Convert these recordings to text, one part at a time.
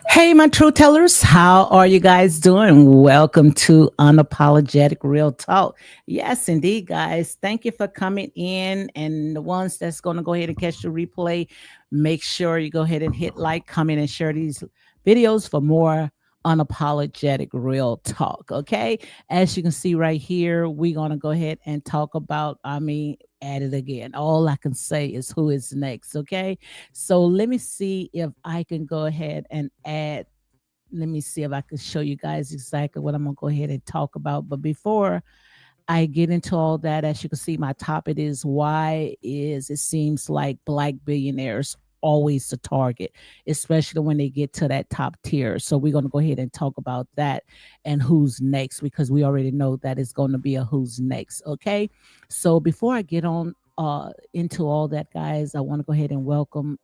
Hey, my true tellers, how are you guys doing? Welcome to Unapologetic Real Talk. Yes, indeed, guys. Thank you for coming in. And the ones that's going to go ahead and catch the replay, make sure you go ahead and hit like, comment, and share these videos for more Unapologetic Real Talk. Okay. As you can see right here, we're going to go ahead and talk about, at it again. All I can say is who is next. Okay. So let me see if I can go ahead and add. Let me see if I can show you guys exactly what I'm going to go ahead and talk about. But before I get into all that, as you can see, my topic is why is it seems like black billionaires always the target, especially when they get to that top tier. So we're going to go ahead and talk about that and who's next, because we already know that it's going to be a who's next. Okay. So before I get on into all that, guys, I want to go ahead and welcome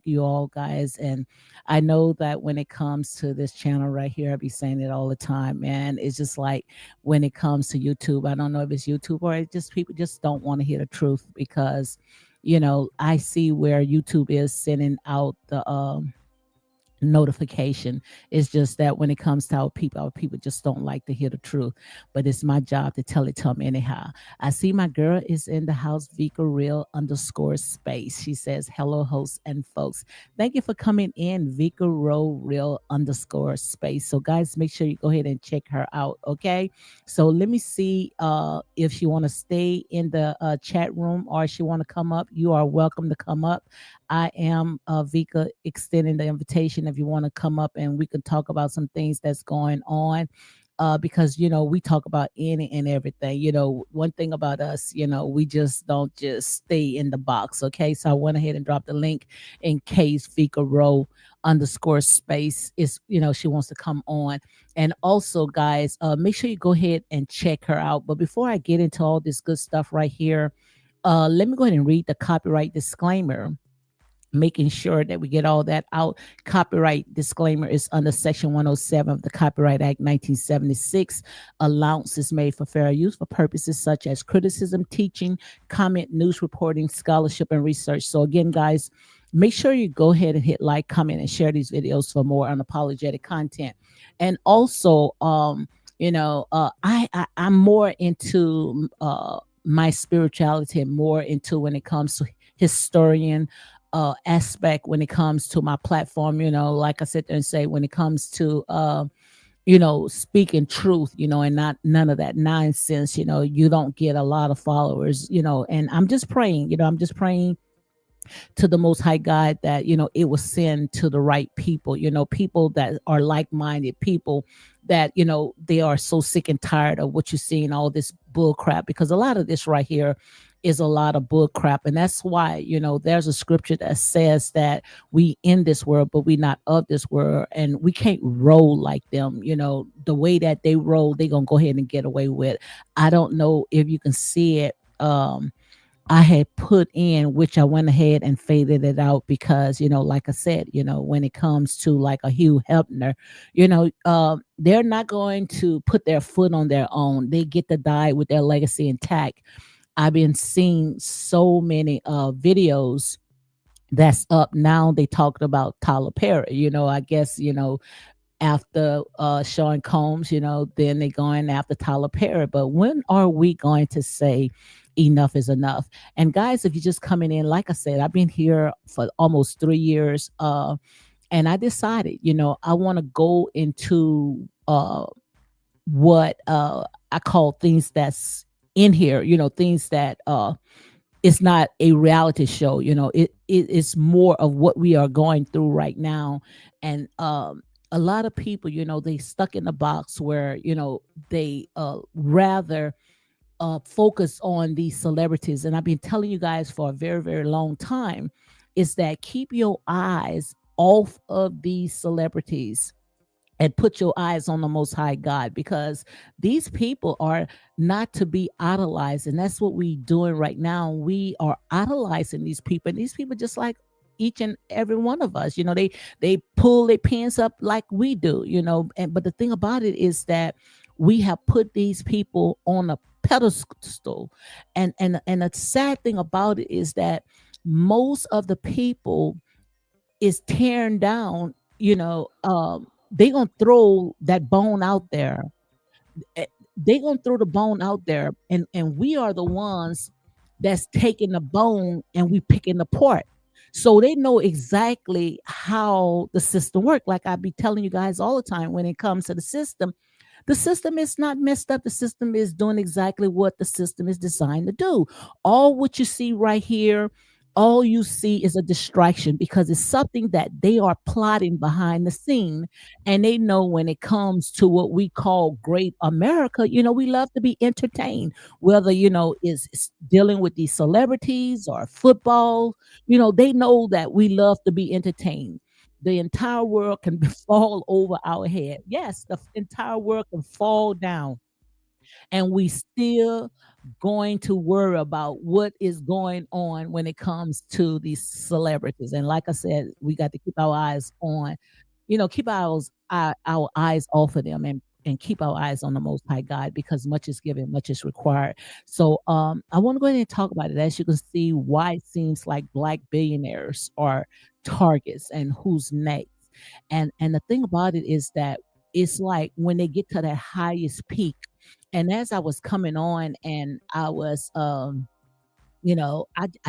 you all, guys. And I know that when it comes to this channel right here, I be saying it all the time, man. It's just like when it comes to YouTube, I don't know if it's YouTube or it's just people just don't want to hear the truth, because I see where YouTube is sending out the notification. It's just that when it comes to our people just don't like to hear the truth. But it's my job to tell it to them anyhow. I see my girl is in the house, Vika Real _ space. She says, hello, hosts and folks. Thank you for coming in, Vika Real _ space. So guys, make sure you go ahead and check her out. Okay. So let me see if she want to stay in the chat room or she want to come up. You are welcome to come up. I am Vika extending the invitation if you want to come up and we can talk about some things that's going on. Because we talk about any and everything. One thing about us, we just don't just stay in the box. Okay, so I went ahead and dropped the link in case Vika Row _ space is she wants to come on. And also, guys, make sure you go ahead and check her out. But before I get into all this good stuff right here, let me go ahead and read the copyright disclaimer, making sure that we get all that out. Copyright disclaimer is under Section 107 of the Copyright Act 1976. Allowance is made for fair use for purposes such as criticism, teaching, comment, news reporting, scholarship, and research. So again, guys, make sure you go ahead and hit like, comment, and share these videos for more unapologetic content. And also, I'm more into my spirituality, and more into when it comes to historian aspect, when it comes to my platform. Like I sit there and say, when it comes to speaking truth, and not none of that nonsense. You don't get a lot of followers. And I'm just praying. I'm just praying to the most high God that it will send to the right people, people that are like-minded, people that they are so sick and tired of what you're seeing, all this bull crap, because a lot of this right here is a lot of bull crap. And that's why there's a scripture that says that we in this world, but we not of this world, and we can't roll like them. The way that they roll, they gonna go ahead and get away with. I don't know if you can see it. I had put in, which I went ahead and faded it out because, like I said, when it comes to like a Hugh Hefner, they're not going to put their foot on their own. They get to die with their legacy intact. I've been seeing so many videos that's up now. They talked about Tyler Perry, I guess, after Sean Combs, then they're going after Tyler Perry. But when are we going to say enough is enough? And guys, if you're just coming in, like I said, I've been here for almost 3 years. And I decided, I want to go into what I call things that's in here, things that it's not a reality show. It is more of what we are going through right now. And a lot of people, they stuck in a box where they rather focus on these celebrities. And I've been telling you guys for a very, very long time, is that keep your eyes off of these celebrities and put your eyes on the most high God, because these people are not to be idolized. And that's what we doing right now. We are idolizing these people. And these people, just like each and every one of us, they pull their pants up like we do, and but the thing about it is that we have put these people on a pedestal. And the sad thing about it is that most of the people is tearing down, they gonna throw that bone out there. Eh, they gonna throw the bone out there, and we are the ones that's taking the bone and we picking the part. So they know exactly how the system work. Like I be telling you guys all the time, when it comes to the system is not messed up. The system is doing exactly what the system is designed to do. All what you see right here, all you see is a distraction, because it's something that they are plotting behind the scene. And they know when it comes to what we call great America, we love to be entertained, whether, is dealing with these celebrities or football. They know that we love to be entertained. The entire world can fall over our head. Yes, the entire world can fall down, and we still going to worry about what is going on when it comes to these celebrities. And like I said, we got to keep our eyes on, keep our eyes off of them, and keep our eyes on the most high God, because much is given, much is required. So I want to go ahead and talk about it. As you can see, why it seems like black billionaires are targets and who's next. And the thing about it is that it's like when they get to that highest peak. And as I was coming on, and I was I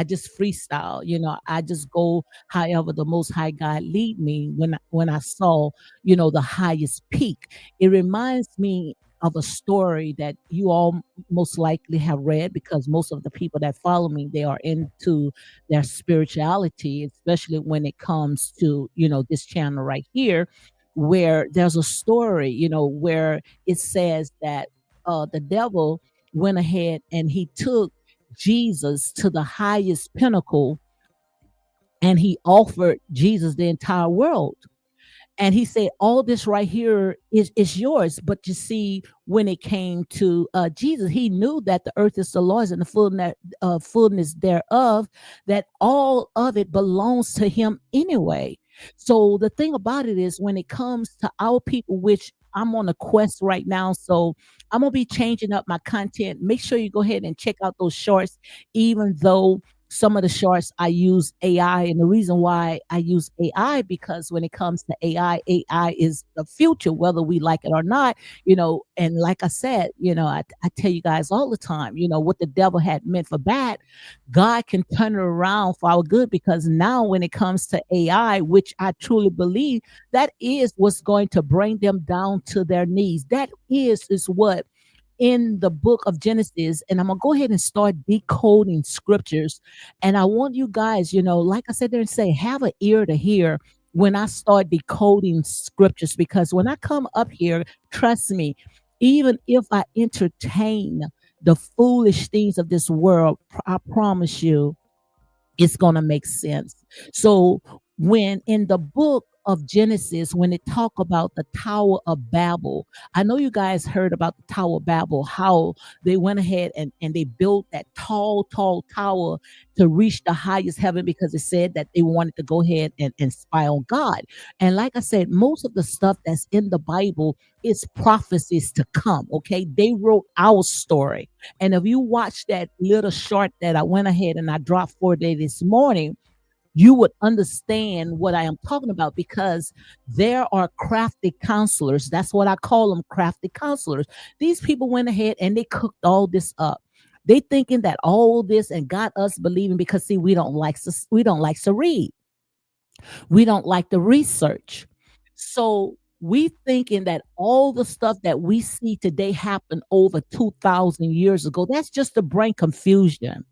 just freestyle, I just go however the most high God lead me. When I saw, the highest peak, it reminds me of a story that you all most likely have read, because most of the people that follow me, they are into their spirituality, especially when it comes to, this channel right here, where there's a story, where it says that the devil went ahead and he took Jesus to the highest pinnacle, and he offered Jesus the entire world. And he said, all this right here is yours. But you see, when it came to Jesus, he knew that the earth is the Lord's and the fullness thereof, that all of it belongs to him anyway. So the thing about it is, when it comes to our people, which I'm on a quest right now, so I'm going to be changing up my content. Make sure you go ahead and check out those shorts, even though some of the shorts I use AI, and the reason why I use AI, because when it comes to AI is the future, whether we like it or not. And like I said, I tell you guys all the time, what the devil had meant for bad, God can turn it around for our good, because now when it comes to AI, which I truly believe that is what's going to bring them down to their knees. That is what in the book of Genesis, and I'm gonna go ahead and start decoding scriptures. And I want you guys, like I said there and say, have an ear to hear when I start decoding scriptures, because when I come up here, trust me, even if I entertain the foolish things of this world, I promise you it's going to make sense. So when in the book of Genesis, when it talk about the Tower of Babel, I know you guys heard about the Tower of Babel, how they went ahead and they built that tall tower to reach the highest heaven, because it said that they wanted to go ahead and spy on God. And like I said, most of the stuff that's in the Bible is prophecies to come. Okay. They wrote our story. And if you watch that little short that I went ahead and I dropped for day this morning, you would understand what I am talking about, because there are crafty counselors. That's what I call them, crafty counselors. These people went ahead and they cooked all this up. They thinking that all this and got us believing, because see, we don't like to read. We don't like the research. So we thinking that all the stuff that we see today happened over 2,000 years ago. That's just to bring confusion.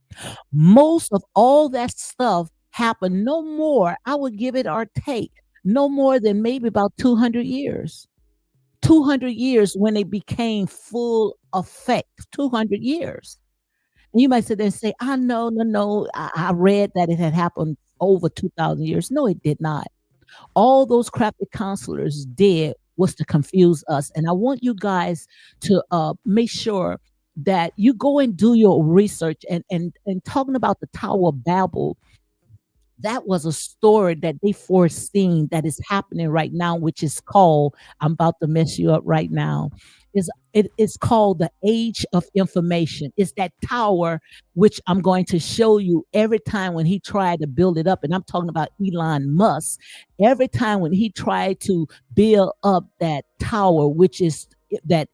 Most of all that stuff happened no more, I would give it or take, no more than maybe about 200 years. 200 years when it became full effect. 200 years. And you might sit there and say, I know, no. I read that it had happened over 2,000 years. No, it did not. All those crafty counselors did was to confuse us. And I want you guys to make sure that you go and do your research, and talking about the Tower of Babel, that was a story that they foreseen that is happening right now, which is called, I'm about to mess you up right now, it is called the age of information. It's that tower which I'm going to show you every time when he tried to build it up. And I'm talking about Elon Musk. Every time when he tried to build up that tower, which is that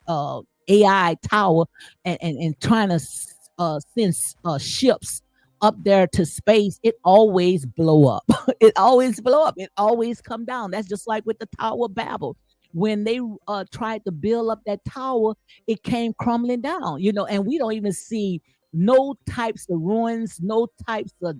AI tower, and trying to send ships up there to space, it always blow up. It always blow up. It always come down. That's just like with the Tower of Babel. When they tried to build up that tower, it came crumbling down. And we don't even see no types of ruins, no types of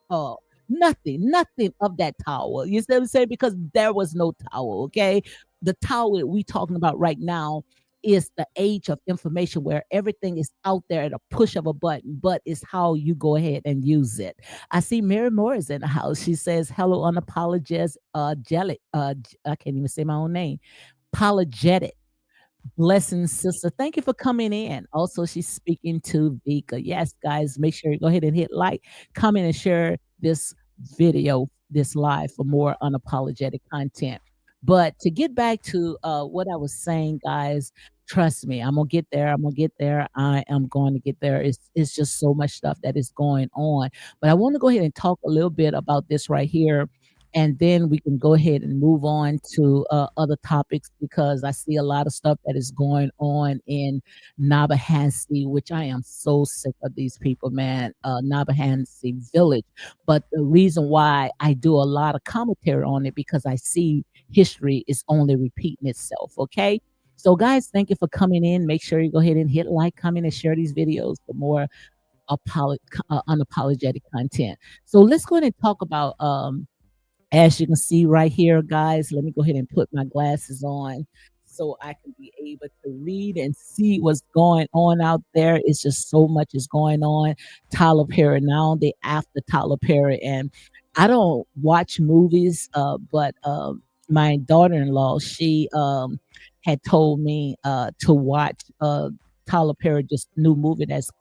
uh, nothing of that tower. You see what I'm saying? Because there was no tower. Okay, the tower that we talking about right now is the age of information, where everything is out there at a push of a button, but it's how you go ahead and use it. I see Mary Moore is in the house. She says, hello, unapologetic, I can't even say my own name, apologetic. Blessings, sister. Thank you for coming in. Also, she's speaking to Vika. Yes, guys, make sure you go ahead and hit like, comment, and share this video, this live, for more unapologetic content. But to get back to what I was saying, guys, trust me, I'm gonna get there. I'm gonna get there. I am going to get there. It's just so much stuff that is going on. But I want to go ahead and talk a little bit about this right here, and then we can go ahead and move on to other topics, because I see a lot of stuff that is going on in Nabahansi, which I am so sick of these people, man. Nabahansi village. But the reason why I do a lot of commentary on it, because I see history is only repeating itself. Okay. So, guys, thank you for coming in. Make sure you go ahead and hit like, comment, and share these videos for more unapologetic content. So let's go ahead and talk about as you can see right here, guys, let me go ahead and put my glasses on so I can be able to read and see what's going on out there. It's just so much is going on. Tyler Perry, now they after Tyler Perry. And I don't watch movies, but my daughter-in-law, she had told me to watch Tyler Perry just new movie that's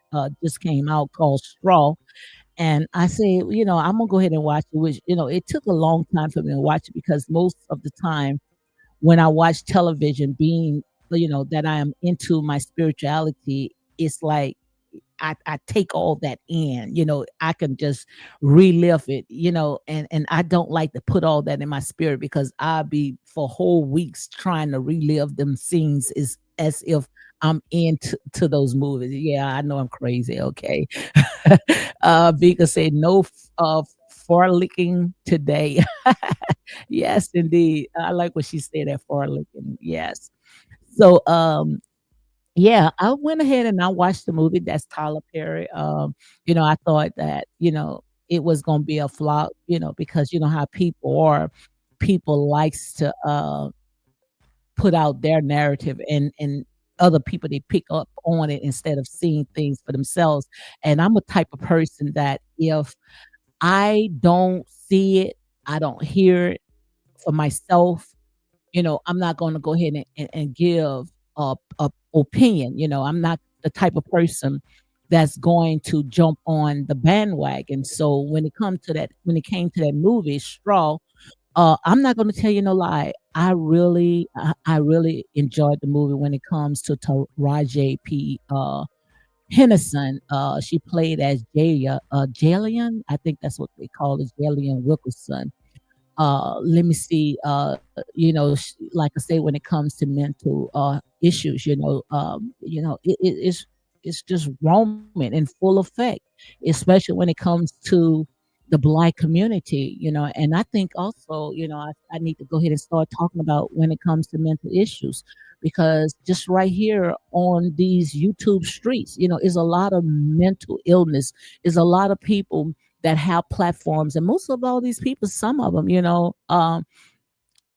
just came out called Straw. And I said, I'm gonna go ahead and watch it, which, it took a long time for me to watch it, because most of the time when I watch television, being, that I am into my spirituality, it's like I take all that in, I can just relive it, and I don't like to put all that in my spirit because I'll be for whole weeks trying to relive them scenes as if I'm into to those movies. Yeah, I know I'm crazy. Okay. Vika said no licking today. Yes, indeed. I like what she said at licking. Yes. So yeah, I went ahead and I watched the movie. That's Tyler Perry. I thought that, it was gonna be a flop, because you know how people are. People likes to put out their narrative, and other people, they pick up on it instead of seeing things for themselves. And I'm a type of person that if I don't see it, I don't hear it for myself, I'm not going to go ahead and give a opinion. I'm not the type of person that's going to jump on the bandwagon. So when it came to that movie, Straw, I'm not going to tell you no lie. I really enjoyed the movie when it comes to Taraji P. Henderson. She played as Jalian. I think that's what they call it, Jalian Wilkerson. Let me see, like I say, when it comes to mental issues, it's just roaming in full effect, especially when it comes to the Black community, and I think also, I need to go ahead and start talking about when it comes to mental issues, because just right here on these YouTube streets, is a lot of mental illness, is a lot of people that have platforms, and most of all these people, some of them,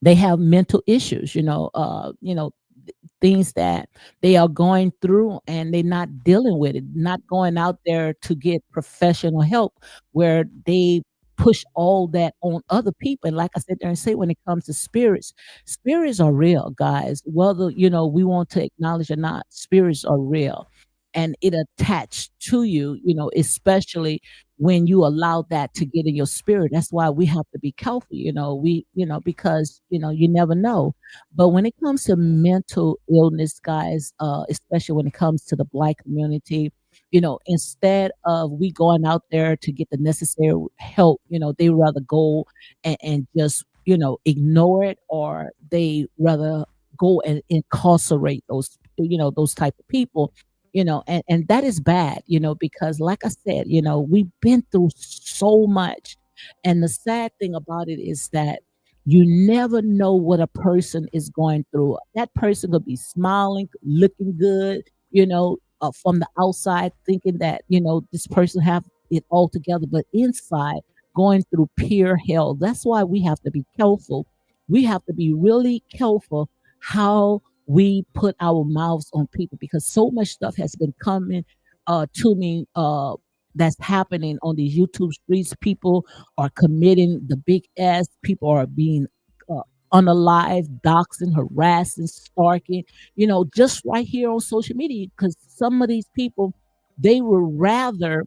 they have mental issues, things that they are going through and they're not dealing with it, not going out there to get professional help, where they push all that on other people. And like I said there and say, when it comes to spirits, spirits are real, guys. Whether, we want to acknowledge or not, spirits are real. And it attached to you, especially when you allow that to get in your spirit. That's why we have to be careful, because, you never know. But when it comes to mental illness, guys, especially when it comes to the Black community, instead of we going out there to get the necessary help, they rather go and just, ignore it, or they rather go and incarcerate those, those type of people, and that is bad, because like I said, we've been through so much. And the sad thing about it is that you never know what a person is going through. That person could be smiling, looking good, from the outside, thinking that, this person have it all together, but inside going through pure hell. That's why we have to be careful. We have to be really careful how we put our mouths on people, because so much stuff has been coming to me, that's happening on these YouTube streets. People are committing the big S. People are being uh, unalive, doxing, harassing, stalking, just right here on social media, because some of these people, they would rather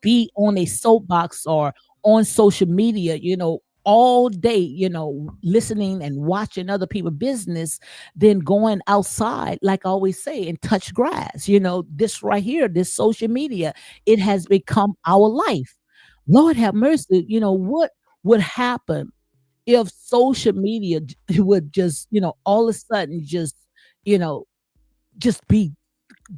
be on a soapbox or on social media, all day, listening and watching other people's business, than going outside, like I always say, and touch grass. This right here, this social media, it has become our life. Lord have mercy. What would happen if social media would just, all of a sudden you know, just be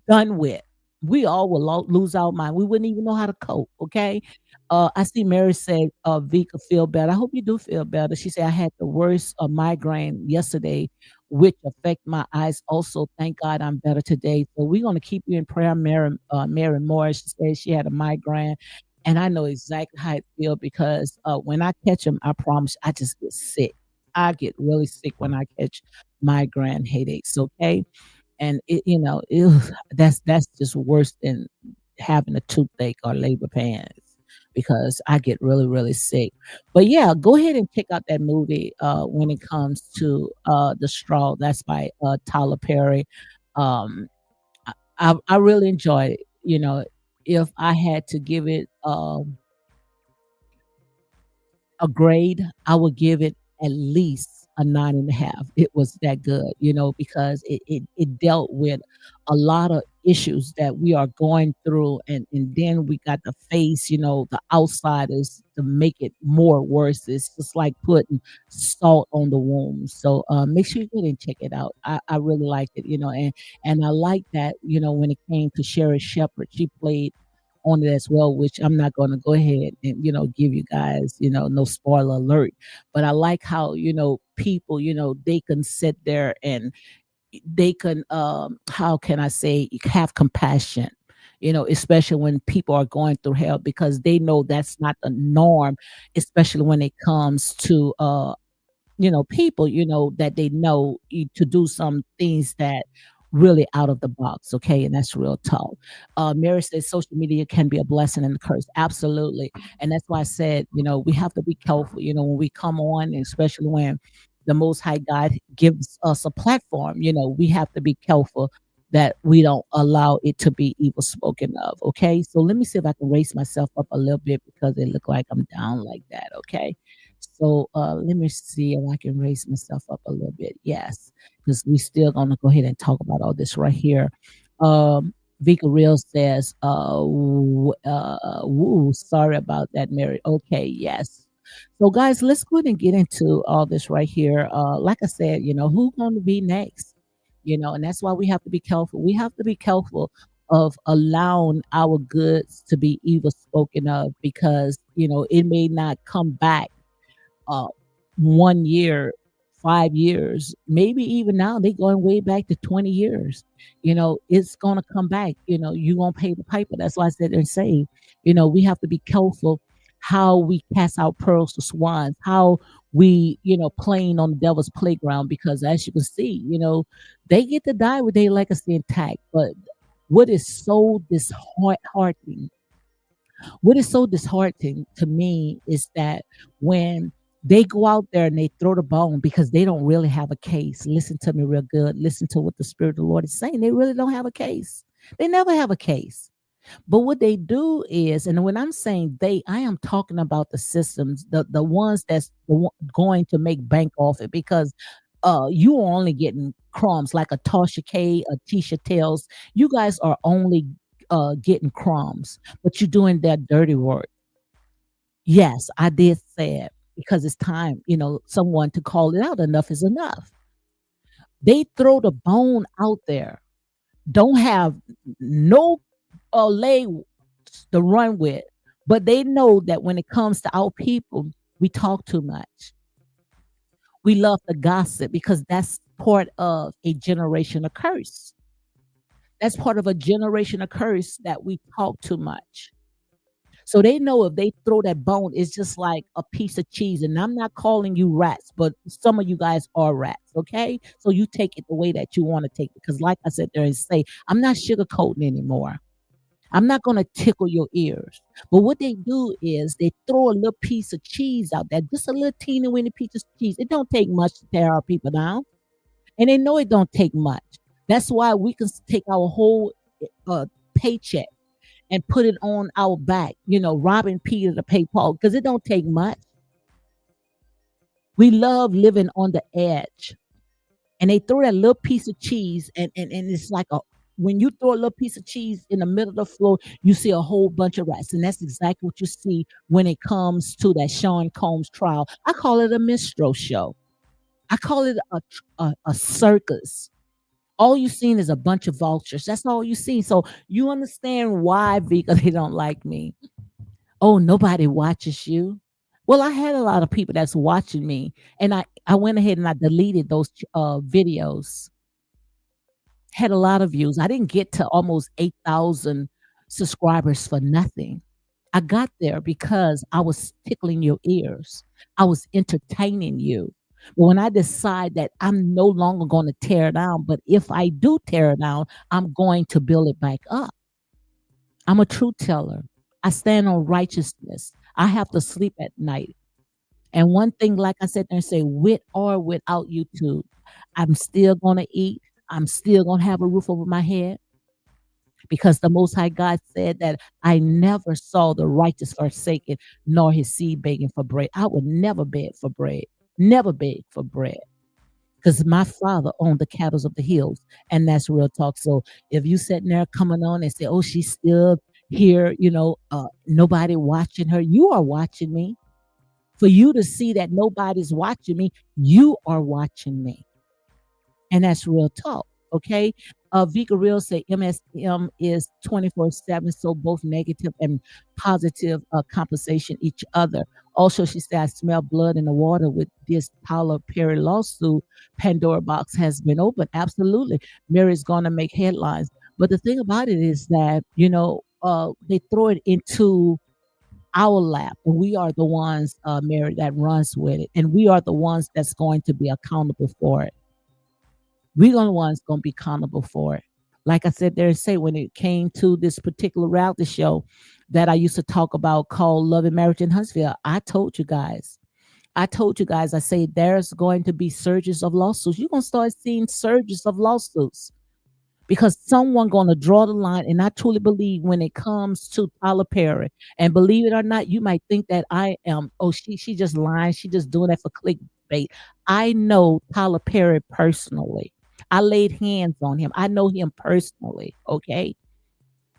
done with? We all will lose our mind. We wouldn't even know how to cope. Okay. I see Mary said, Vika feel better. I hope you do feel better. She said, I had the worst migraine yesterday, which affect my eyes also. Thank God I'm better today. So we're going to keep you in prayer, Mary Moore. She said she had a migraine. And I know exactly how it feel, because when I catch them, I promise I just get sick. I get really sick when I catch migraine headaches. Okay. And that's just worse than having a toothache or labor pains, because I get really, really sick. But yeah, go ahead and check out that movie when it comes to The Straw. That's by Tyler Perry. Um, I really enjoyed it. If I had to give it a grade, I would give it at least a 9.5. It was that good, because it dealt with a lot of issues that we are going through, and then we got to face, the outsiders to make it more worse. It's just like putting salt on the wound. So make sure you go and check it out. I really liked it, and I like that, when it came to Sherry Shepherd, she played on it as well, which I'm not going to go ahead and, give you guys, no spoiler alert. But I like how, people, they can sit there and they can, how can I say, have compassion, especially when people are going through hell, because they know that's not the norm, especially when it comes to, people, that they know to do some things that really out of the box. Okay. And that's real talk. Mary says social media can be a blessing and a curse. Absolutely. And that's why I said, we have to be careful, when we come on, especially when the Most High God gives us a platform, we have to be careful that we don't allow it to be evil spoken of. Okay. So let me see if I can raise myself up a little bit because it look like I'm down like that. Okay. So let me see if I can raise myself up a little bit. Yes, because we still gonna go ahead and talk about all this right here. Vika Real says, woo, sorry about that, Mary. Okay, yes. So guys, let's go ahead and get into all this right here. Like I said, who's gonna be next? And that's why we have to be careful. We have to be careful of allowing our goods to be evil spoken of, because it may not come back uh 1 year, 5 years, maybe even now they going way back to 20 years. It's gonna come back. You gonna pay the piper. That's why I said and say, we have to be careful how we cast out pearls to swines, how we, playing on the devil's playground, because as you can see, they get to die with their legacy intact. But what is so disheartening what is so disheartening to me is that when they go out there and they throw the bone because they don't really have a case. Listen to me real good. Listen to what the Spirit of the Lord is saying. They really don't have a case. They never have a case. But what they do is, and when I'm saying they, I am talking about the systems, the ones that's going to make bank off it, because you are only getting crumbs like a Tasha K, a Tisha Tells. You guys are only getting crumbs, but you're doing that dirty work. Yes, I did say it because it's time, someone to call it out. Enough is enough. They throw the bone out there, don't have no leg to run with, but they know that when it comes to our people, we talk too much. We love to gossip because that's part of a generational curse. That's part of a generational curse that we talk too much. So they know if they throw that bone, it's just like a piece of cheese. And I'm not calling you rats, but some of you guys are rats. Okay. So you take it the way that you want to take it. Because, like I said there and say, I'm not sugarcoating anymore. I'm not going to tickle your ears. But what they do is they throw a little piece of cheese out there, just a little teeny weeny piece of cheese. It don't take much to tear our people down. And they know it don't take much. That's why we can take our whole paycheck and put it on our back, robbing Peter to pay Paul, because it don't take much. We love living on the edge. And they throw that little piece of cheese, and it's like when you throw a little piece of cheese in the middle of the floor, you see a whole bunch of rats. And that's exactly what you see when it comes to that Sean Combs trial. I call it a minstrel show. I call it a circus. All you seen is a bunch of vultures. That's all you see. So you understand why, because they don't like me. Oh, nobody watches you. Well, I had a lot of people that's watching me, and I went ahead and I deleted those videos. Had a lot of views. I didn't get to almost 8,000 subscribers for nothing. I got there because I was tickling your ears. I was entertaining you. But when I decide that I'm no longer going to tear down, but if I do tear down, I'm going to build it back up. I'm a truth teller. I stand on righteousness. I have to sleep at night. And one thing, like I said there and say, with or without YouTube, I'm still going to eat. I'm still going to have a roof over my head, because the Most High God said that I never saw the righteous forsaken, nor his seed begging for bread. I would never beg for bread, never beg for bread. because my father owned the cattle of the hills, and that's real talk. So if you sitting there coming on and say, "Oh, she's still here," nobody watching her, you are watching me. For you to see that nobody's watching me, you are watching me. And that's real talk. Okay. Vika Real say MSM is 24/7, so both negative and positive compensation each other. Also, she said, I smell blood in the water with this Tyler Perry lawsuit. Pandora box has been opened. Absolutely. Mary's going to make headlines. But the thing about it is that, they throw it into our lap, and we are the ones, Mary, that runs with it. And we are the ones that's going to be accountable for it. We're the ones going to be accountable for it. Like I said there, say when it came to this particular reality show that I used to talk about called Love and Marriage in Huntsville, I told you guys, I say there's going to be surges of lawsuits. You're going to start seeing surges of lawsuits because someone going to draw the line. And I truly believe when it comes to Tyler Perry, and believe it or not, you might think that I am, oh, she just lying. She just doing that for clickbait. I know Tyler Perry personally. I laid hands on him. I know him personally. Okay.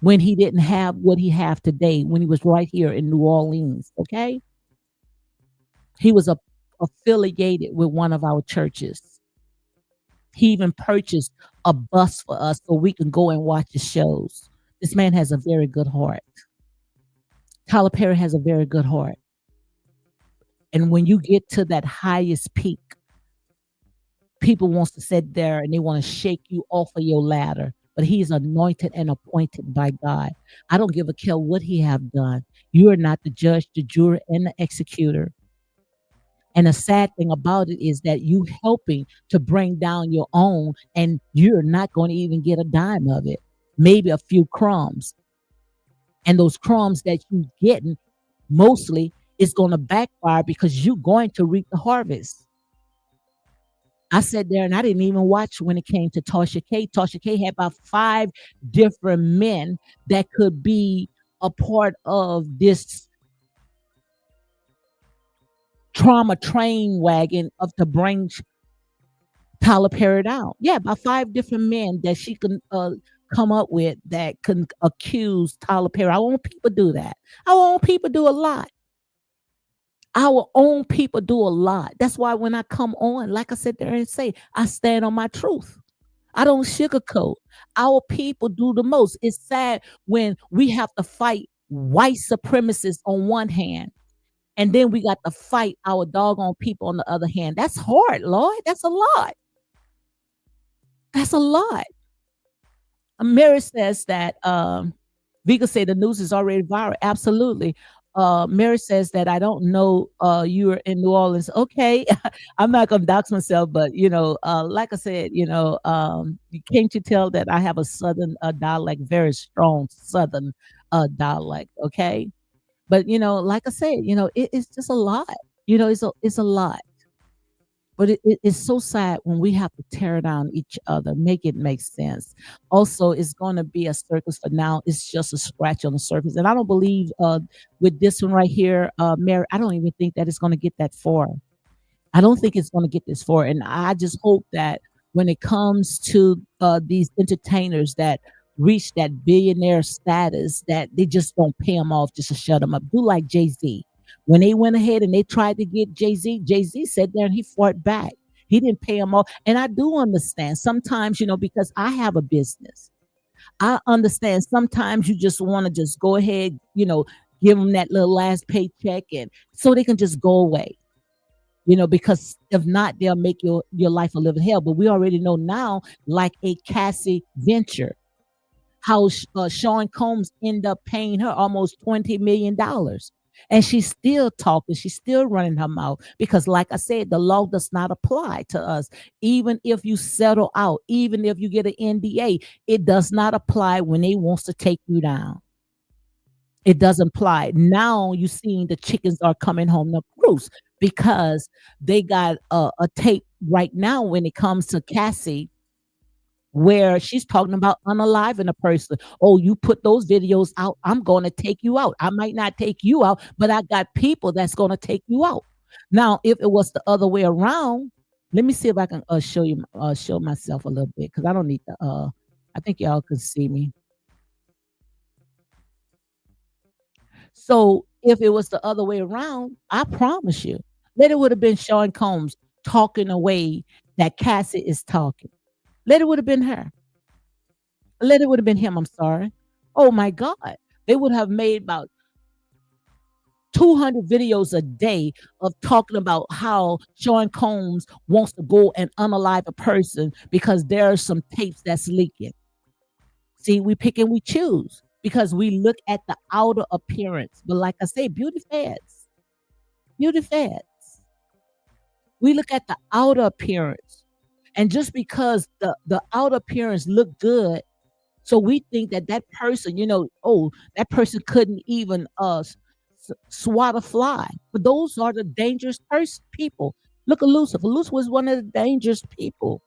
When he didn't have what he have today, when he was right here in New Orleans. Okay. He was affiliated with one of our churches. He even purchased a bus for us so we can go and watch the shows. This man has a very good heart. Tyler Perry has a very good heart. And when you get to that highest peak, people wants to sit there and they want to shake you off of your ladder. But he's anointed and appointed by God. I don't give a care what he have done. You are not the judge, the juror, and the executor. And the sad thing about it is that you helping to bring down your own, and you're not going to even get a dime of it. Maybe a few crumbs. And those crumbs that you're getting mostly is going to backfire because you're going to reap the harvest. I sat there and I didn't even watch when it came to Tasha K. Tasha K had about 5 different men that could be a part of this trauma train wagon of to bring Tyler Perry down. Yeah, about 5 different men that she can come up with that can accuse Tyler Perry. Our own people do that. Our own people do a lot. Our own people do a lot. That's why when I come on, like I said there and say, I stand on my truth. I don't sugarcoat. Our people do the most. It's sad when we have to fight white supremacists on one hand, and then we got to fight our doggone people on the other hand. That's hard, Lord. That's a lot. That's a lot. Mary says that Vika say the news is already viral. Absolutely. Mary says that I don't know you're in New Orleans. Okay, I'm not gonna dox myself, but like I said, can't you tell that I have a southern dialect, very strong southern dialect? Okay, but like I said, it's just a lot. It's a lot. But it's so sad when we have to tear down each other, make it make sense. Also, it's going to be a circus for now. It's just a scratch on the surface. And I don't believe with this one right here, Mary, I don't even think that it's going to get that far. I don't think it's going to get this far. And I just hope that when it comes to these entertainers that reach that billionaire status, that they just don't pay them off just to shut them up. Do like Jay-Z. When they went ahead and they tried to get Jay-Z, Jay-Z sat there and he fought back. He didn't pay him off. And I do understand sometimes, because I have a business. I understand sometimes you just want to just go ahead, give them that little last paycheck and so they can just go away. Because if not, they'll make your life a living hell. But we already know now, like a Cassie Venture, how Sean Combs ended up paying her almost $20 million. And she's still talking. She's still running her mouth because, like I said, the law does not apply to us. Even if you settle out, even if you get an NDA, it does not apply when they wants to take you down. It doesn't apply. Now you seeing the chickens are coming home to roost because they got a tape right now when it comes to Cassie where she's talking about unaliving a person. Oh, you put those videos out, I'm going to take you out. I might not take you out, but I got people that's going to take you out. Now, if it was the other way around, Let me see if I can show myself a little bit because I don't need to. I think y'all could see me. So if it was the other way around, I promise you, that it would have been Sean Combs talking away that Cassie is talking. Let it would have been her. Let it would have been him. I'm sorry. Oh my God. They would have made about 200 videos a day of talking about how Sean Combs wants to go and unalive a person because there are some tapes that's leaking. See, we pick and we choose because we look at the outer appearance. But like I say, beauty fades. Beauty fades. We look at the outer appearance. And just because the outer appearance look good, so we think that that person, oh, that person couldn't even swat a fly. But those are the dangerous people. Look at Lucifer. Lucifer was one of the dangerous people.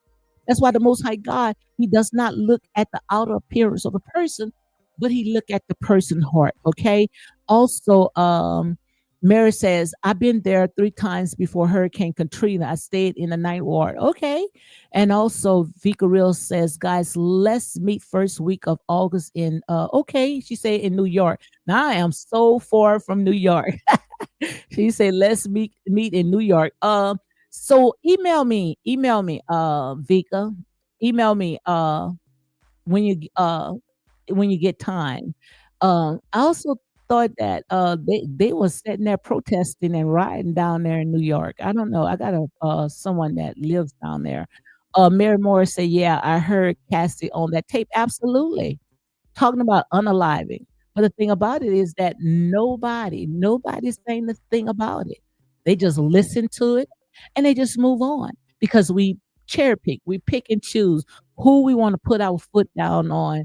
That's why the Most High God, He does not look at the outer appearance of a person, but He look at the person's heart. Okay. Also, Mary says, I've been there 3 times before Hurricane Katrina. I stayed in the ninth ward. Okay. And also, Vika Real says, guys, let's meet first week of August in, okay, she said in New York. Now I am so far from New York. She said, let's meet in New York. So email me, Vika, email me, when you, when you get time. I also thought that they was sitting there protesting and rioting down there in New York. I don't know. I got a someone that lives down there. Mary Morris said, "Yeah, I heard Cassie on that tape. Absolutely, talking about unaliving. But the thing about it is that nobody's saying the thing about it. They just listen to it and they just move on because we cherry pick, we pick and choose who we want to put our foot down on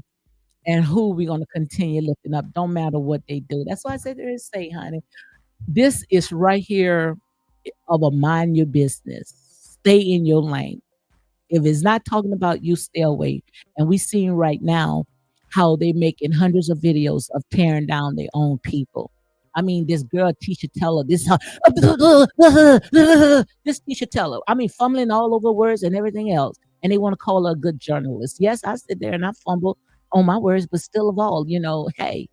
and who we're going to continue lifting up. Don't matter what they do. That's why I said there is say, honey, this is right here of a mind your business. Stay in your lane. If it's not talking about you, stay away. And we seeing right now how they making hundreds of videos of tearing down their own people. I mean, this girl, Tisha Teller, this Tisha Teller, I mean, fumbling all over words and everything else. And they want to call her a good journalist. Yes, I sit there and I fumble on my words, but still of all, hey.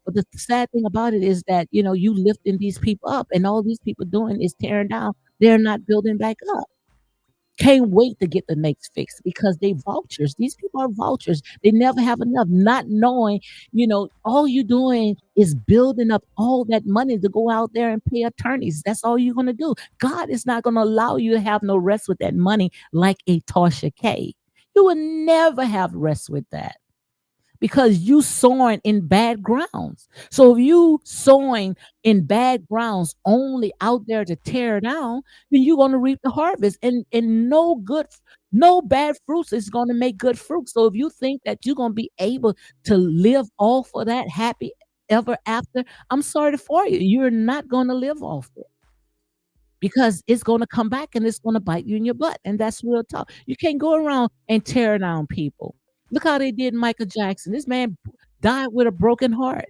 But the sad thing about it is that, you lifting these people up and all these people doing is tearing down. They're not building back up. Can't wait to get the next fix because they vultures. These people are vultures. They never have enough, not knowing, all you doing is building up all that money to go out there and pay attorneys. That's all you're going to do. God is not going to allow you to have no rest with that money like a Tasha K. You will never have rest with that because you sowing in bad grounds. So if you sowing in bad grounds only out there to tear down, then you're going to reap the harvest. And no bad fruits is going to make good fruit. So if you think that you're going to be able to live off of that happy ever after, I'm sorry for you. You're not going to live off it because it's going to come back and it's going to bite you in your butt. And that's real talk. You can't go around and tear down people. Look how they did Michael Jackson. This man died with a broken heart.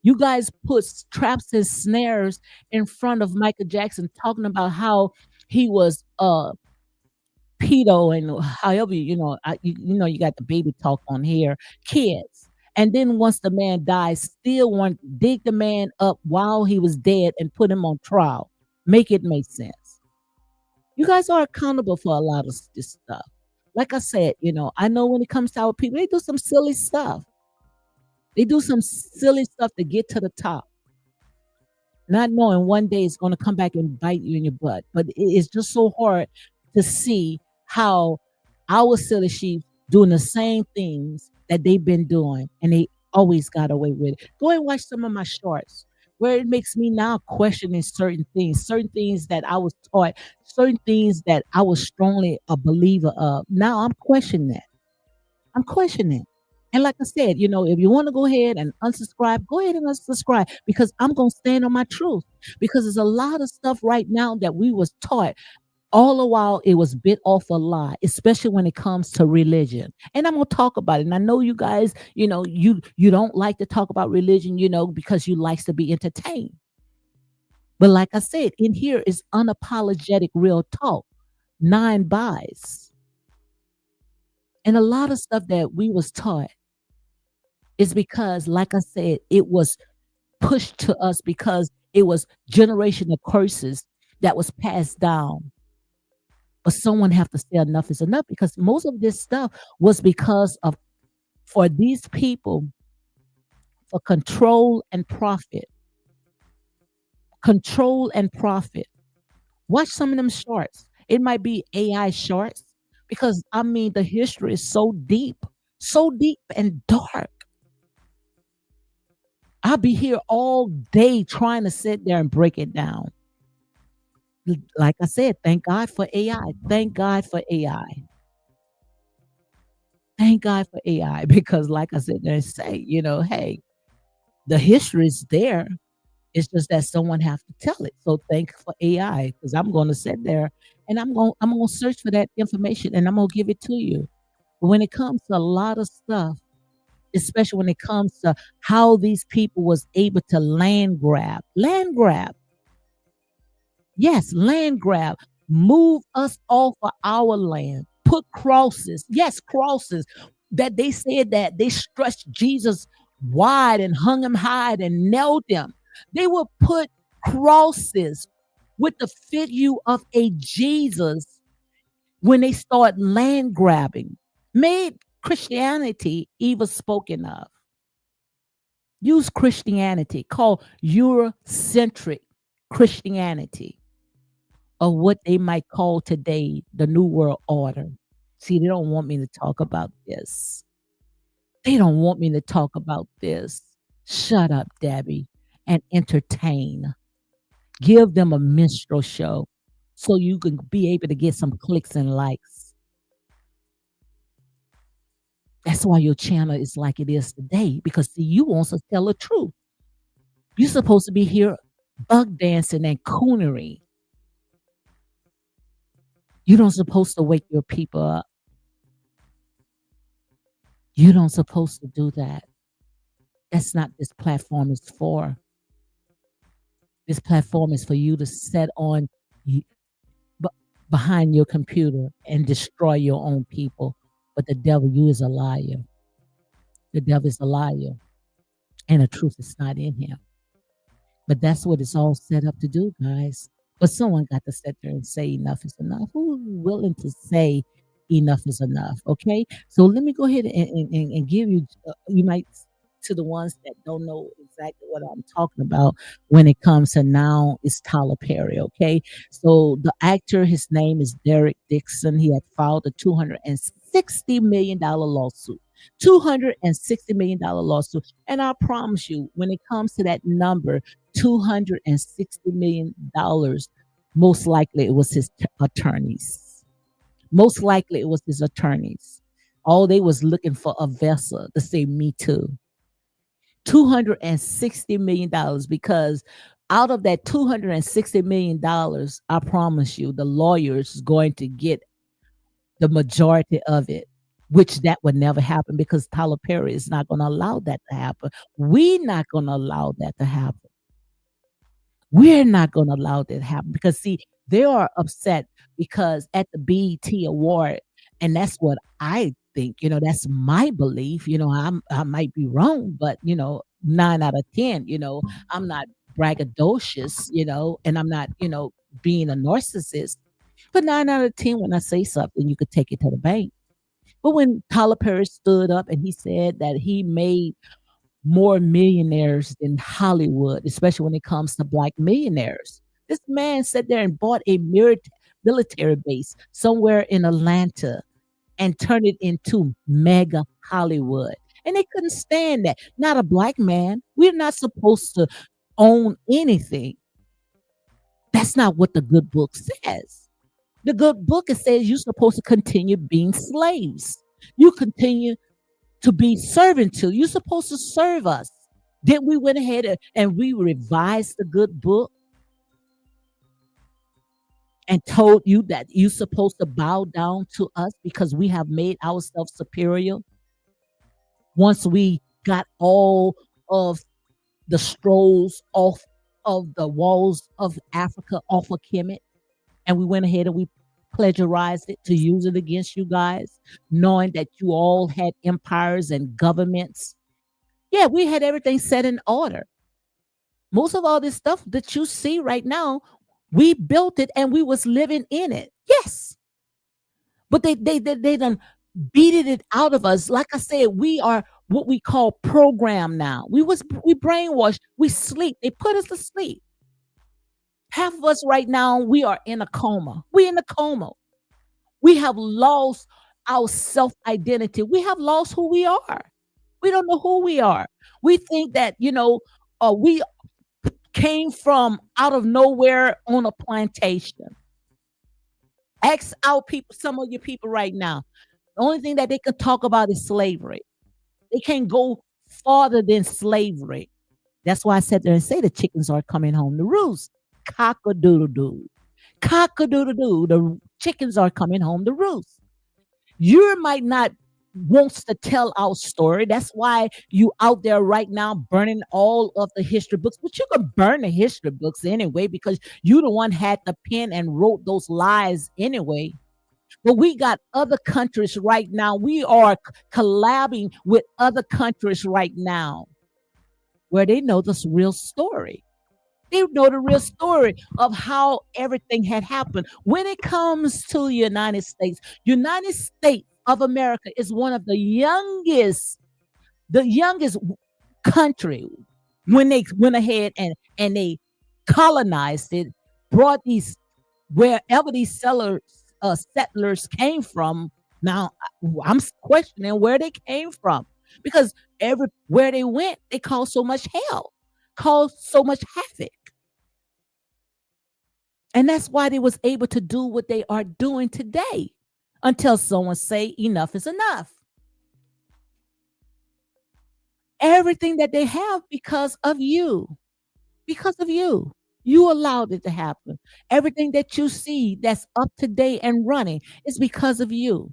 You guys put traps and snares in front of Michael Jackson, talking about how he was pedo and however you got the baby talk on here, kids. And then once the man dies, still want to dig the man up while he was dead and put him on trial. Make it make sense. You guys are accountable for a lot of this stuff. Like I said, I know when it comes to our people, they do some silly stuff. They do some silly stuff to get to the top, not knowing one day it's going to come back and bite you in your butt. But it's just so hard to see how our silly sheep doing the same things that they've been doing, and they always got away with it. Go and watch some of my shorts where it makes me now questioning certain things that I was taught, certain things that I was strongly a believer of. Now I'm questioning that. I'm questioning. And like I said, if you want to go ahead and unsubscribe, go ahead and unsubscribe because I'm going to stand on my truth. Because there's a lot of stuff right now that we was taught all the while it was bit off a lie, especially when it comes to religion. And I'm gonna talk about it. And I know you guys, you don't like to talk about religion, because you likes to be entertained. But like I said, in here is unapologetic real talk, 9 buys. And a lot of stuff that we was taught is because, like I said, it was pushed to us because it was generational curses that was passed down. But someone have to say enough is enough because most of this stuff was because of for these people for control and profit. Control and profit. Watch some of them shorts. It might be AI shorts because I mean the history is so deep and dark. I'll be here all day trying to sit there and break it down. Like I said, thank God for AI. Thank God for AI. Thank God for AI because, like I said, there and say, hey, the history is there. It's just that someone have to tell it. So thank for AI because I'm going to sit there and I'm going to search for that information and I'm going to give it to you. But when it comes to a lot of stuff, especially when it comes to how these people was able to land grab, yes, land grab, move us off of our land, put crosses, yes, crosses that they said that they stretched Jesus wide and hung him high and nailed him. They will put crosses with the figure of a Jesus when they start land grabbing, made Christianity even spoken of. Use Christianity, called Eurocentric Christianity, or what they might call today the New World Order. See, they don't want me to talk about this. They don't want me to talk about this. Shut up, Debbie, and entertain. Give them a minstrel show so you can be able to get some clicks and likes. That's why your channel is like it is today because see, you want to tell the truth. You're supposed to be here bug dancing and coonery. You don't supposed to wake your people up. You don't supposed to do that. That's not this platform is for. This platform is for you to set on behind your computer and destroy your own people. But the devil, you is a liar. The devil is a liar. And the truth is not in him. But that's what it's all set up to do, guys. But someone got to sit there and say enough is enough. Who's willing to say enough is enough? Okay. So let me go ahead and give you, you might, to the ones that don't know exactly what I'm talking about when it comes to now is Tyler Perry. Okay. So the actor, his name is Derek Dixon. He had filed a $260 million lawsuit. $260 million lawsuit. And I promise you, when it comes to that number, $260 million, most likely it was his attorneys. Most likely it was his attorneys. All they was looking for a vessel to say me too. $260 million because out of that $260 million, I promise you, the lawyers is going to get the majority of it, which that would never happen because Tyler Perry is not going to allow that to happen. We're not going to allow that to happen. We're not going to allow that to happen because, see, they are upset because at the BET Award, and that's what I think, that's my belief. I might be wrong, but, 9 out of 10, I'm not braggadocious, and I'm not, being a narcissist. But 9 out of 10, when I say something, you could take it to the bank. But when Tyler Perry stood up and he said that he made more millionaires than Hollywood, especially when it comes to black millionaires. This man sat there and bought a military base somewhere in Atlanta and turned it into mega Hollywood. And they couldn't stand that. Not a black man. We're not supposed to own anything. That's not what the good book says. The good book, it says you're supposed to continue being slaves. You continue to be servant to. You're supposed to serve us. Then we went ahead and we revised the good book and told you that you're supposed to bow down to us because we have made ourselves superior. Once we got all of the strolls off of the walls of Africa off of Kemet, and we went ahead and we plagiarized it to use it against you guys, knowing that you all had empires and governments. Yeah, we had everything set in order. Most of all this stuff that you see right now, we built it and we was living in it. Yes. But they done beated it out of us. Like I said, we are what we call programmed now. We brainwashed, we sleep. They put us to sleep. Half of us right now, we are in a coma. We in a coma. We have lost our self-identity. We have lost who we are. We don't know who we are. We think that, we came from out of nowhere on a plantation. Ask our people, some of your people right now. The only thing that they can talk about is slavery. They can't go farther than slavery. That's why I sat there and say the chickens are coming home to roost. Cock-a-doodle-doo. Cock-a-doodle-doo. The chickens are coming home to roost. You might not wants to tell our story. That's why you out there right now burning all of the history books. But you can burn the history books anyway because you the one had the pen and wrote those lies anyway. But we got other countries right now. We are collabing with other countries right now where they know this real story. They know the real story of how everything had happened. When it comes to the United States of America is one of the youngest country when they went ahead and they colonized it, brought these wherever these settlers came from. Now I'm questioning where they came from because everywhere they went, they caused so much hell, caused so much havoc. And that's why they was able to do what they are doing today until someone say enough is enough. Everything that they have because of you. Because of you. You allowed it to happen. Everything that you see that's up to date and running is because of you.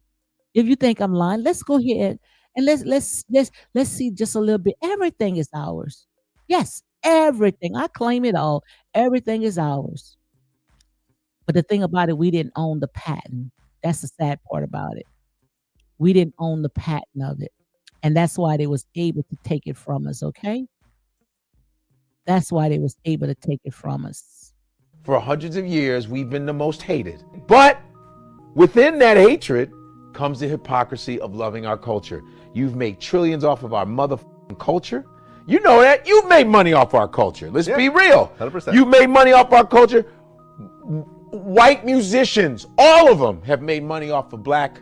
If you think I'm lying, let's go ahead and let's see just a little bit. Everything is ours. Yes, everything. I claim it all. Everything is ours. But the thing about it, we didn't own the patent. That's the sad part about it. We didn't own the patent of it. And that's why they was able to take it from us, okay? That's why they was able to take it from us. For hundreds of years, we've been the most hated. But within that hatred comes the hypocrisy of loving our culture. You've made trillions off of our motherfucking culture. You know that. You've made money off our culture. Let's be real. 100%. You made money off our culture. White musicians, all of them have made money off of black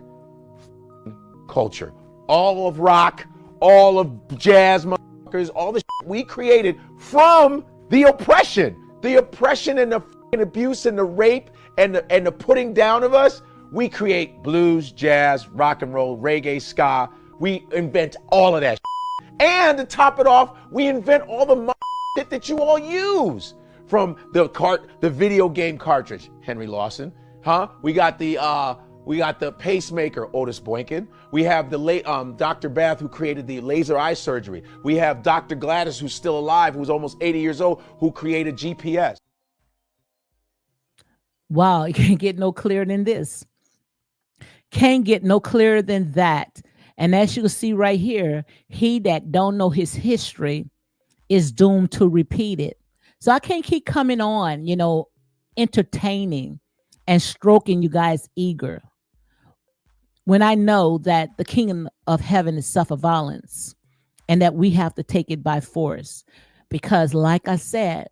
culture. All of rock, all of jazz, motherfuckers, all the shit we created from the oppression and the abuse and the rape and the putting down of us. We create blues, jazz, rock and roll, reggae, ska. We invent all of that shit. And to top it off, we invent all the shit that you all use. From the video game cartridge, Henry Lawson, huh? We got the pacemaker, Otis Boynton. We have the late Dr. Bath, who created the laser eye surgery. We have Dr. Gladys, who's still alive, who's almost 80 years old, who created GPS. Wow, it can't get no clearer than this. Can't get no clearer than that. And as you can see right here, he that don't know his history is doomed to repeat it. So I can't keep coming on, entertaining and stroking you guys eager when I know that the kingdom of heaven is suffer violence and that we have to take it by force. Because like I said,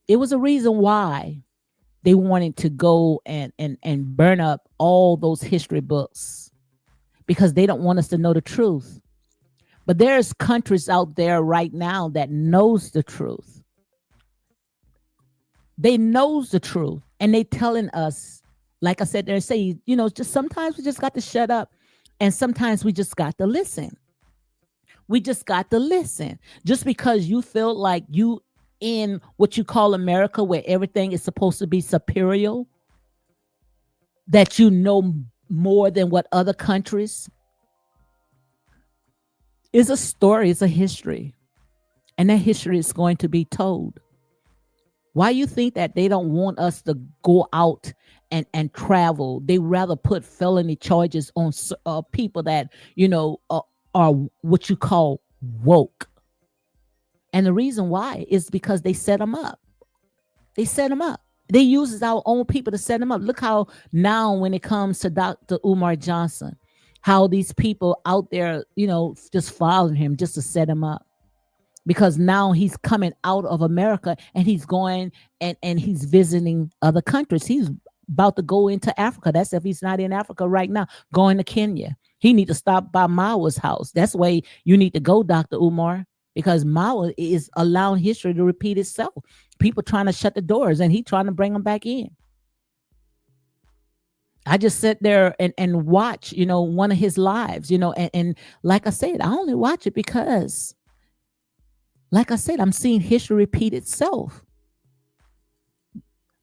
it was a reason why they wanted to go and burn up all those history books because they don't want us to know the truth. But there's countries out there right now that knows the truth. They knows the truth and they telling us, like I said, they say, just sometimes we just got to shut up and sometimes we just got to listen. We just got to listen. Just because you feel like you in what you call America, where everything is supposed to be superior, that you know more than what other countries, is a story, it's a history. And that history is going to be told. Why you think that they don't want us to go out and travel? They rather put felony charges on people that are what you call woke. And the reason why is because they set them up. They set them up. They uses our own people to set them up. Look how now when it comes to Dr. Umar Johnson, how these people out there, just following him just to set him up. Because now he's coming out of America and he's going and he's visiting other countries. He's about to go into Africa. That's if he's not in Africa right now, going to Kenya. He need to stop by Mawa's house. That's the way you need to go, Dr. Umar, because Mawa is allowing history to repeat itself. People trying to shut the doors and he trying to bring them back in. I just sit there and watch, one of his lives, and like I said, I only watch it because, like I said, I'm seeing history repeat itself.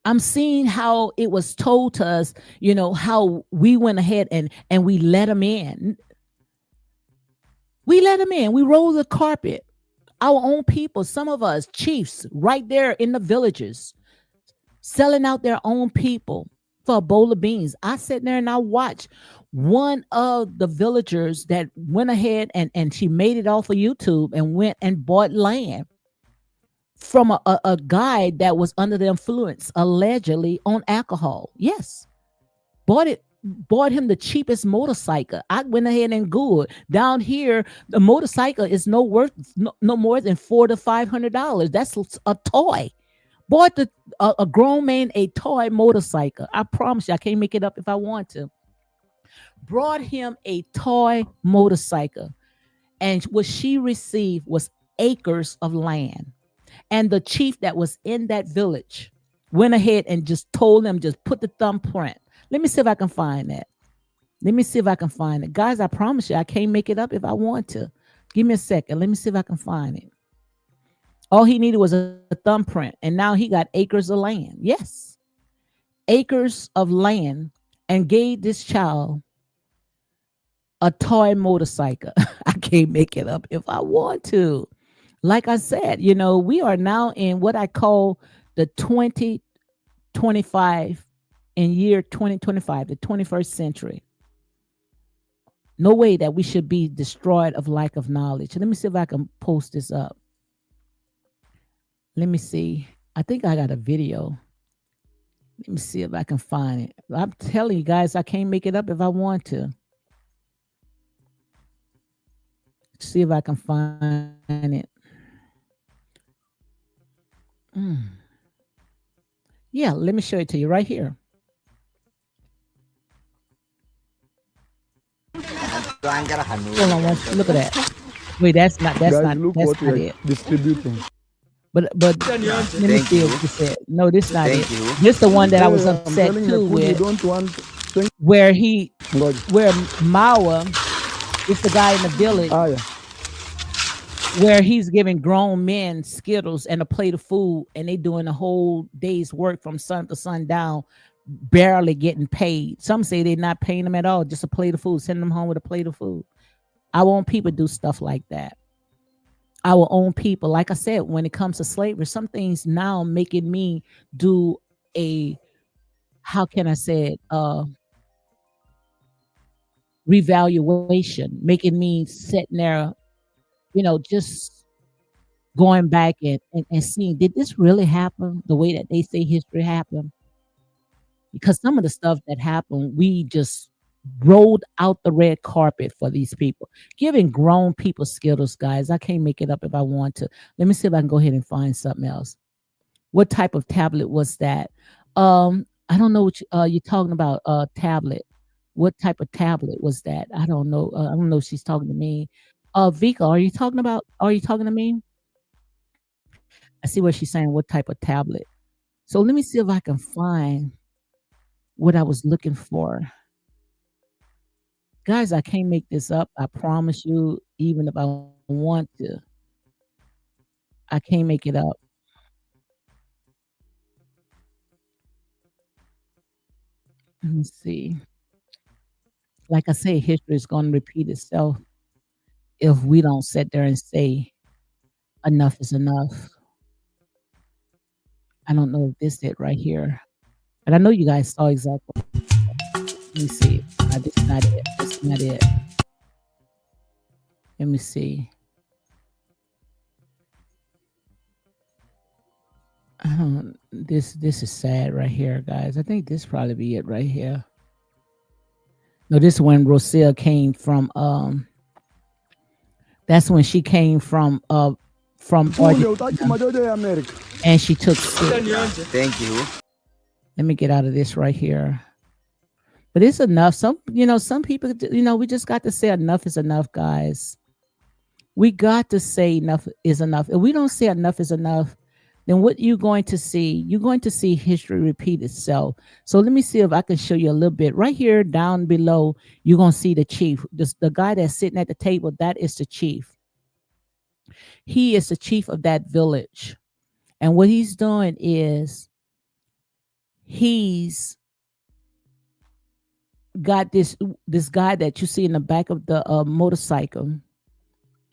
I'm seeing how it was told to us, how we went ahead and we let them in. We let them in. We rolled the carpet. Our own people, some of us, chiefs, right there in the villages, selling out their own people for a bowl of beans. I sit there and I watch one of the villagers that went ahead and she made it off of YouTube and went and bought land from a guy that was under the influence allegedly on alcohol. Yes, bought him the cheapest motorcycle. I went ahead and Googled. Down here, the motorcycle is no more than $400 to $500. That's a toy. Bought a grown man a toy motorcycle. I promise you, I can't make it up if I want to. Brought him a toy motorcycle, and what she received was acres of land. And the chief that was in that village went ahead and just told them, just put the thumbprint. Let me see if I can find that. Let me see if I can find it. Guys, I promise you, I can't make it up if I want to. Give me a second. Let me see if I can find it. All he needed was a thumbprint, and now he got acres of land. Yes, acres of land, and gave this child a toy motorcycle. I can't make it up if I want to. Like I said, we are now in what I call the 2025, in year 2025, the 21st century. No way that we should be destroyed of lack of knowledge. Let me see if I can post this up. Let me see. I think I got a video. Let me see if I can find it. I'm telling you guys, I can't make it up if I want to. See if I can find it. Yeah, let me show it to you right here. Hold on, look at that. Wait, Guys, look that's what we not are it. distributing. But let me Thank see you. what you said. No, this not it. Thank you. This the one that I was I'm upset telling too the food you with, don't want. Thank where God. Mawa, it's the guy in the village, Ah, yeah. where he's giving grown men Skittles and a plate of food, and they doing a whole day's work from sun to sundown, barely getting paid. Some say they're not paying them at all, just a plate of food, sending them home with a plate of food. I want people to do stuff like that. Our own people. Like I said, when it comes to slavery, some things now making me do a, how can I say it, revaluation, making me sitting there, just going back and seeing, did this really happen the way that they say history happened? Because some of the stuff that happened, we just rolled out the red carpet for these people, giving grown people Skittles, guys. I can't make it up if I want to. Let me see if I can go ahead and find something else. What type of tablet was that? I don't know what you're talking about. Tablet. What type of tablet was that? I don't know. I don't know if she's talking to me. Vika, are you talking about? Are you talking to me? I see what she's saying. What type of tablet? So let me see if I can find what I was looking for. Guys, I can't make this up. I promise you, even if I want to, I can't make it up. Let me see. Like I say, history is going to repeat itself if we don't sit there and say enough is enough. I don't know if this it right here, but I know you guys saw exactly. Let me see. This is not it. This is not it. Let me see. This is sad right here, guys. I think this probably be it right here. No, this is when Rosia came from. That's when she came from Fulio, tá aqui, Argentina, mas eu América. and she took sick. Thank you. Let me get out of this right here. But it's enough. Some people, we just got to say enough is enough, guys. We got to say enough is enough. If we don't say enough is enough, then what you're going to see history repeat itself. So let me see if I can show you a little bit. Right here down below, you're going to see the chief. The guy that's sitting at the table, that is the chief. He is the chief of that village. And what he's doing is he's got this guy that you see in the back of the motorcycle,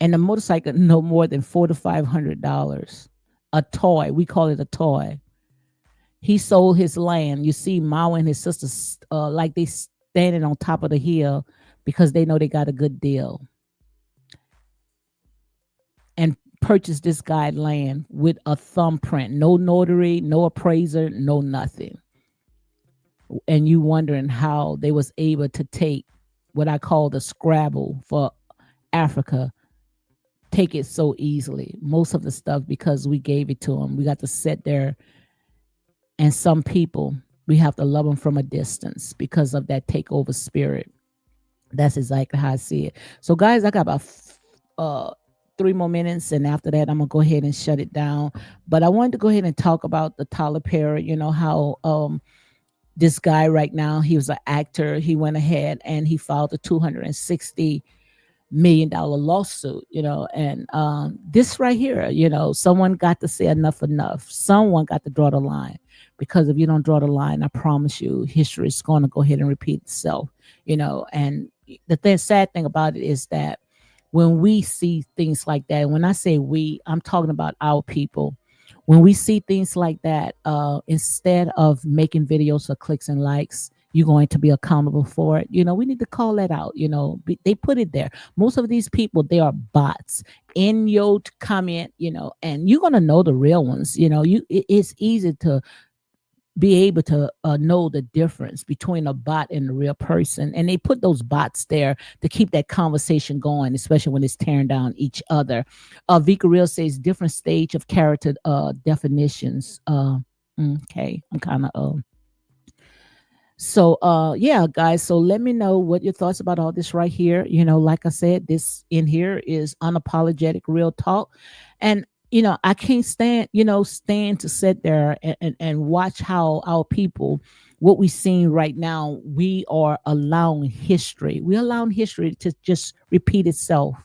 and the motorcycle no more than $400 to $500. A toy, we call it a toy. He sold his land. You see Mao and his sisters like they standing on top of the hill because they know they got a good deal, and purchased this guy land with a thumbprint, no notary, no appraiser, no nothing. And you wondering how they was able to take what I call the Scrabble for Africa, take it so easily. Most of the stuff because we gave it to them. We got to sit there, and some people we have to love them from a distance because of that takeover spirit. That's exactly how I see it. So, guys, I got about 3 more minutes, and after that, I'm gonna go ahead and shut it down. But I wanted to go ahead and talk about the Tyler Perry. You know how this guy right now, he was an actor. He went ahead and he filed a $260 million lawsuit, and this right here, someone got to say enough. Someone got to draw the line, because if you don't draw the line, I promise you, history is going to go ahead and repeat itself, and the sad thing about it is that when we see things like that, when I say we, I'm talking about our people. When we see things like that, instead of making videos for clicks and likes, you're going to be accountable for it. We need to call that out. They put it there. Most of these people, they are bots in your comment, and you're going to know the real ones. It's easy to be able to know the difference between a bot and a real person. And they put those bots there to keep that conversation going, especially when it's tearing down each other. Vika Real says different stage of character definitions. Okay, I'm kind of so yeah, guys, so let me know what your thoughts about all this right here. Like I said, this in here is unapologetic real talk. And I can't stand to sit there and watch how our people, what we're seeing right now, we are allowing history. We're allowing history to just repeat itself.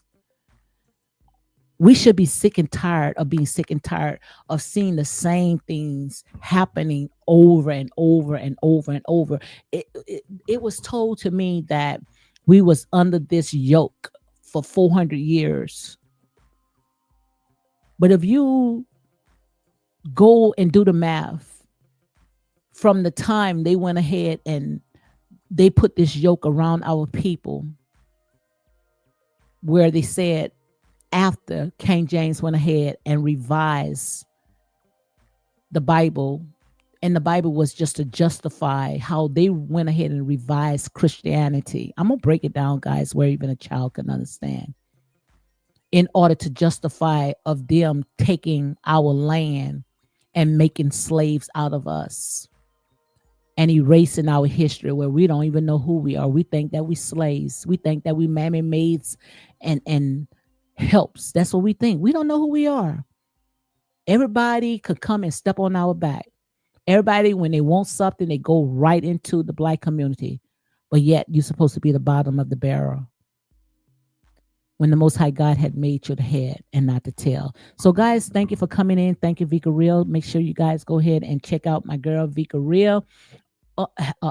We should be sick and tired of being sick and tired of seeing the same things happening over and over and over and over. It was told to me that we was under this yoke for 400 years. But if you go and do the math, from the time they went ahead and they put this yoke around our people, where they said, after King James went ahead and revised the Bible, and the Bible was just to justify how they went ahead and revised Christianity. I'm going to break it down, guys, where even a child can understand. In order to justify of them taking our land and making slaves out of us and erasing our history, where we don't even know who we are. We think that we slaves. We think that we mammy maids and helps. That's what we think. We don't know who we are. Everybody could come and step on our back. Everybody, when they want something, they go right into the Black community. But yet you're supposed to be the bottom of the barrel, when the Most High God had made you the head and not the tail. So, guys, thank you for coming in. Thank you, Vika Real. Make sure you guys go ahead and check out my girl, Vika Real.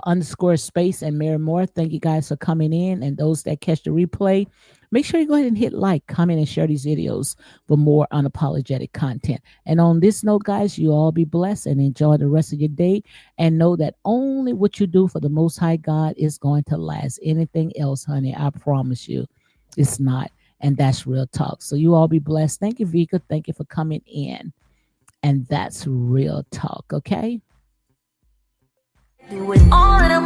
underscore space and Mary Moore. Thank you guys for coming in. And those that catch the replay, make sure you go ahead and hit like, comment, and share these videos for more unapologetic content. And on this note, guys, you all be blessed and enjoy the rest of your day. And know that only what you do for the Most High God is going to last. Anything else, honey, I promise you, it's not. And that's real talk. So you all be blessed. Thank you, Vika. Thank you for coming in. And that's real talk, okay? Do it all in a